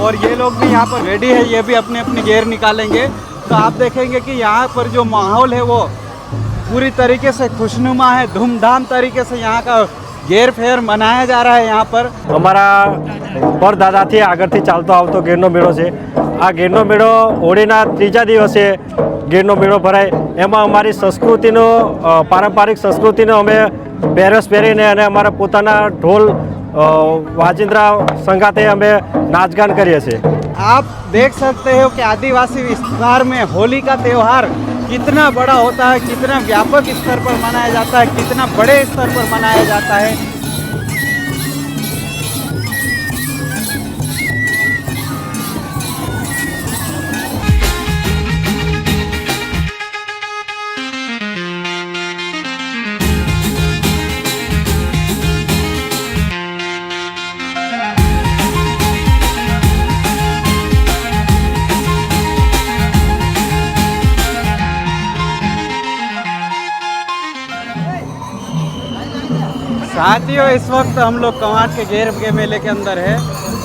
और ये लोग भी यहाँ पर रेडी है, ये भी अपने अपने गेयर निकालेंगे। तो आप देखेंगे कि यहाँ पर जो माहौल है वो पूरी तरीके से खुशनुमा है, धूमधाम तरीके से यहाँ का गेर फेर मनाया जा रहा है। यहाँ पर અમારા પરદાદાથી આગળથી ચાલતો આવતો ગેરનો મેળો છે। આ ગેરનો મેળો હોળીના ત્રીજા દિવસે ગેરનો મેળો ભરાય। એમાં અમારી સંસ્કૃતિનો પારંપરિક સંસ્કૃતિનો અમે પહેરવેશ પહેરીને અને અમારા પોતાના ઢોલ વાજિંદ્રા સંગાતે અમે નાચગાન કરીએ છીએ। आप देख सकते हो कि आदिवासी विस्तार में होली का त्यौहार कितना बड़ा होता है, कितना व्यापक स्तर पर मनाया जाता है, कितना बड़े स्तर पर मनाया जाता है। साथियों, इस वक्त हम लोग कवाट के गेर के मेले के अंदर है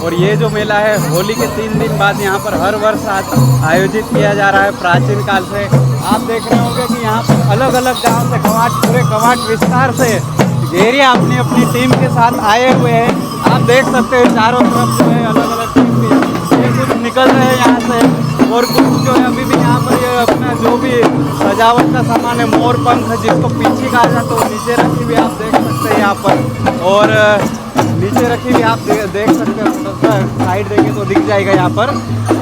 और ये जो मेला है होली के 3 दिन बाद यहाँ पर हर वर्ष आयोजित किया जा रहा है प्राचीन काल से। आप देख रहे होंगे कि यहाँ पर अलग अलग गांव से कवाट, पूरे कवाट विस्तार से गेरिया अपनी अपनी टीम के साथ आए हुए हैं। आप देख सकते हैं चारों तरफ जो है अलग अलग टीम के कुछ निकल रहे हैं यहाँ से और कुछ जो है अभी भी यहाँ पर ये अपना जो भी सजावट का सामान है, मोर पंख जिसको पीछे कहा जाता है, तो नीचे रखी हुई आप देख सकते हैं यहाँ पर। और नीचे रखी हुई आप देख सकते हैं, थोड़ा सा साइड देंगे तो दिख जाएगा यहाँ पर।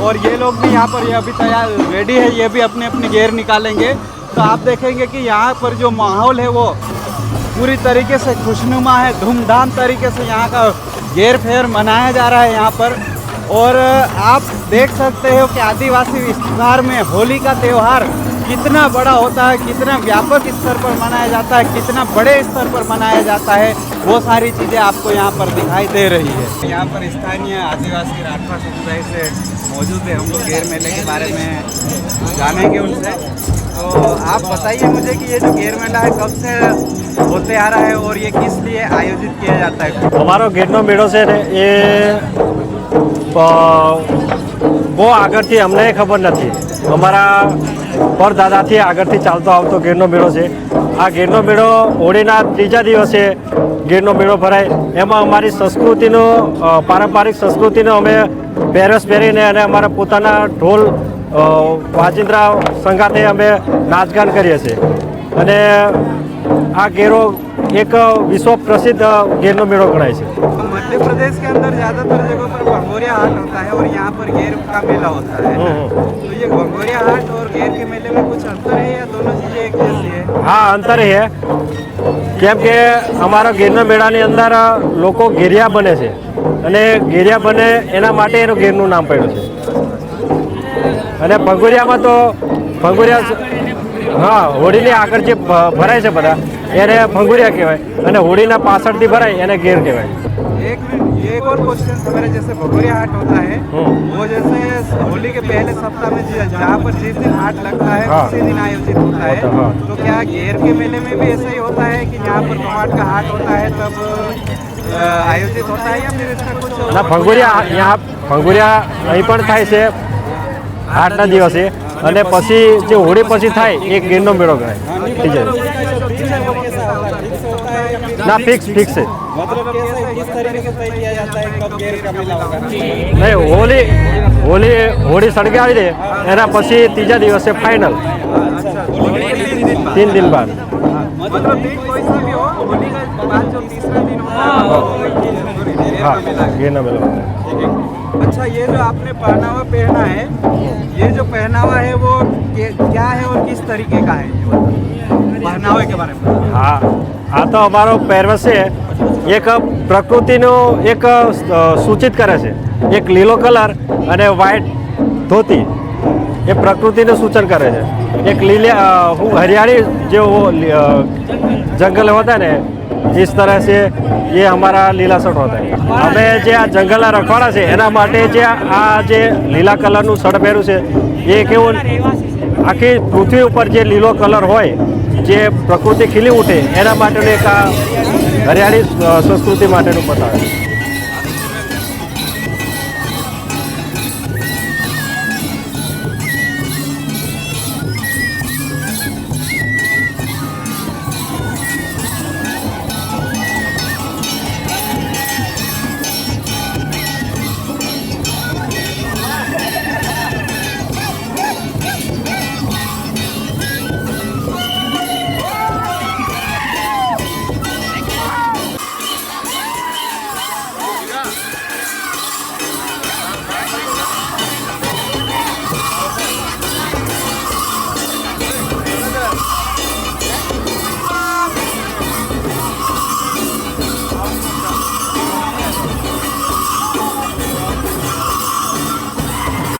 और ये लोग भी यहाँ पर ये अभी तैयार रेडी है, ये भी अपने अपने गेयर निकालेंगे। तो आप देखेंगे कि यहाँ पर जो माहौल है वो पूरी तरीके से खुशनुमा है, धूमधाम तरीके से यहाँ का गेर फेर मनाया जा रहा है यहाँ पर। और आप देख सकते हो कि आदिवासी विस्तार में होली का त्यौहार कितना बड़ा होता है, कितना व्यापक स्तर पर मनाया जाता है, कितना बड़े स्तर पर मनाया जाता है, वो सारी चीज़ें आपको यहाँ पर दिखाई दे रही है। यहाँ पर स्थानीय आदिवासी राठवा समुदाय से मौजूद है, हम लोग गेर मेले के बारे में जानेंगे उनसे। तो आप बताइए मुझे कि ये जो गेर मेला है कब से होते आ रहा है और ये किस लिए आयोजित किया जाता है? અમારો ગેરનો મેળો છે ને એ બહુ આગળથી અમને ખબર નથી। અમારા પરદાદાથી આગળથી ચાલતો આવતો ગેરનો મેળો છે। આ ગેરનો મેળો હોળીના ત્રીજા દિવસે ગેરનો મેળો ભરાય। એમાં અમારી સંસ્કૃતિનો પારંપરિક સંસ્કૃતિનો અમે પહેરવેશ પહેરીને અને અમારા પોતાના ઢોલ વાજિંદ્રા સંગાતે અમે નાચગાન કરીએ છીએ। અને આ ગેરો एक विश्व प्रसिद्ध गेर मेड़ो गणाय है। मध्य प्रदेश के अंदर ज़्यादातर जगहों पर भंगोरिया हाट होता है और यहाँ पर गेर का मेला होता है। तो ये भंगोरिया हाट और गेर के मेले में कुछ अंतर है या दोनों चीज़ें एक जैसी है? हाँ, अंतर है केम के अमारा गेरना मेळानी अंदर लोको गेरिया बने छे अने गेरिया बने एना माटे एनो गेरनुं नाम पड्युं छे। अने भंगोरियामां तो भंगोरिया हाँ होळीनी आगळ जे भराय छे बधा એને ભંગુરિયા કહેવાય અને હોળીના પાછળથી ભરાય એને ગેર કહેવાય। एक और क्वेश्चन था मेरा, जैसे भगोरिया हाट होता है वो जैसे होली के पहले सप्ताह में जहाँ पर जिस दिन हाट लगता है उसी दिन आयोजित होता है। तो क्या गेर के मेले में भी ऐसा ही होता है कि जहाँ पर कवाट का हाट होता है तब आयोजित होता है या फिर इसका कुछ ना? भंगुरिया यहाँ भंगुरिया અહીં પણ થાય છે હાટના દિવસે અને પછી જે હોળી પછી થાય એક ગેરનો મેળો ગણાય। ना फिक्स है मतलब किस तरीके से तय किया जाता है कब गेर का मेला होगा? नहीं, होली सળગાવી दे एना पछी तीजा दिवसे फाइनल 3 दिन बाद। मतलब दिन कोई सा भी हो, होली के बाद जो तीसरा दिन होगा हाँ गेर मेला होता है। अच्छा, ये जो आपने पहनावा पहना है, ये जो पहनावा है वो क्या है और किस तरीके का है? पहनावे के बारे में। हाँ, आ तो अमारो પહેરવેશ છે એક પ્રકૃતિનો એક સૂચિત કરે છે। એક લીલો કલર અને વ્હાઇટ ધોતી એ પ્રકૃતિનું સૂચન કરે છે। એક हरियाली जो जंगल होता है ना, जिस तरह से ये हमारा लीला शर्ट होता है। हमें जो आ जंगल रखवाड़ा है एना माटे जे आ जे लीला कलरનું શર્ટ પહેર્યું છે એ કેવું આખી પૃથ્વી ઉપર જે લીલો કલર હોય, જે પ્રકૃતિ ખીલી ઉઠે એના માટેનું એક આ હરિયાળી સંસ્કૃતિ માટેનું બતાવે છે।